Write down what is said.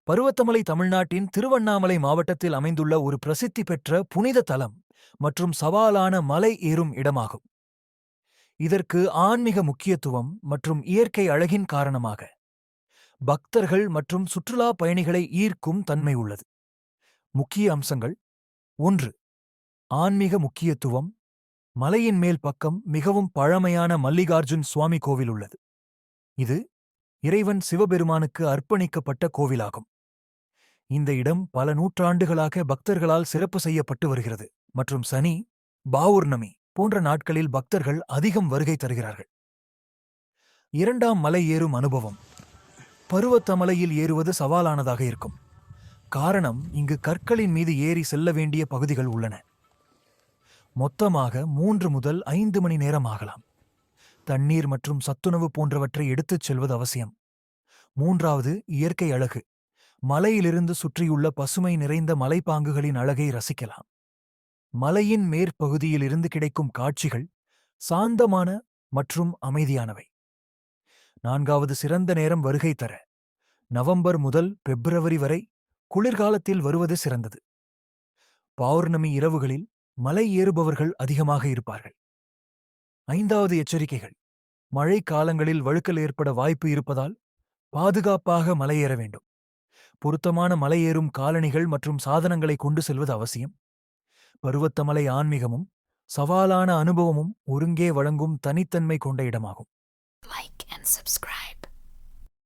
பருவத்தமலை தமிழ்நாட்டின் திருவண்ணாமலை மாவட்டத்தில் அமைந்துள்ள ஒரு பிரசித்தி பெற்ற புனித தலம் மற்றும் சவாலான மலை ஏறும் இடமாகும். இதற்கு ஆன்மீக முக்கியத்துவம் மற்றும் இயற்கை அழகின் காரணமாக பக்தர்கள் மற்றும் சுற்றுலா பயணிகளை ஈர்க்கும் தன்மை உள்ளது. முக்கிய அம்சங்கள்: 1. ஆன்மீக முக்கியத்துவம். மலையின் மேல் பக்கம் மிகவும் பழமையான மல்லிகார்ஜுன் சுவாமி கோவில் உள்ளது. இது இறைவன் சிவபெருமானுக்கு அர்ப்பணிக்கப்பட்ட கோவிலாகும். இந்த இடம் பல நூற்றாண்டுகளாக பக்தர்களால் சிறப்பு செய்யப்பட்டு வருகிறது மற்றும் சனி, பௌர்ணமி போன்ற நாட்களில் பக்தர்கள் அதிகம் வருகை தருகிறார்கள். 2. மலை ஏறும் அனுபவம். பருவத்தமலையில் ஏறுவது சவாலானதாக இருக்கும். காரணம், இங்கு கற்களின் மீது ஏறி செல்ல வேண்டிய பகுதிகள் உள்ளன. மொத்தமாக 3 முதல் 5 மணி நேரம் ஆகலாம். தண்ணீர் மற்றும் சத்துணவு போன்றவற்றை எடுத்துச் செல்வது அவசியம். 3. இயற்கை அழகு. மலையிலிருந்து சுற்றியுள்ள பசுமை நிறைந்த மலைப்பாங்குகளின் அழகை ரசிக்கலாம். மலையின் மேற்பகுதியிலிருந்து கிடைக்கும் காட்சிகள் சாந்தமான மற்றும் அமைதியானவை. 4. சிறந்த நேரம் வருகை தர. நவம்பர் முதல் பிப்ரவரி வரை குளிர்காலத்தில் வருவது சிறந்தது. பௌர்ணமி இரவுகளில் மலை ஏறுபவர்கள் அதிகமாக இருப்பார்கள். 5. எச்சரிக்கைகள். மழை காலங்களில் வழுக்கல் ஏற்பட வாய்ப்பு இருப்பதால் பாதுகாப்பாக மலையேற வேண்டும். பொருத்தமான மலையேறும் காலணிகள் மற்றும் சாதனங்களை கொண்டு செல்வது அவசியம். பருவத்தமலை ஆன்மீகமும் சவாலான அனுபவமும் ஒருங்கே வழங்கும் தனித்தன்மை கொண்ட இடமாகும். Like and subscribe.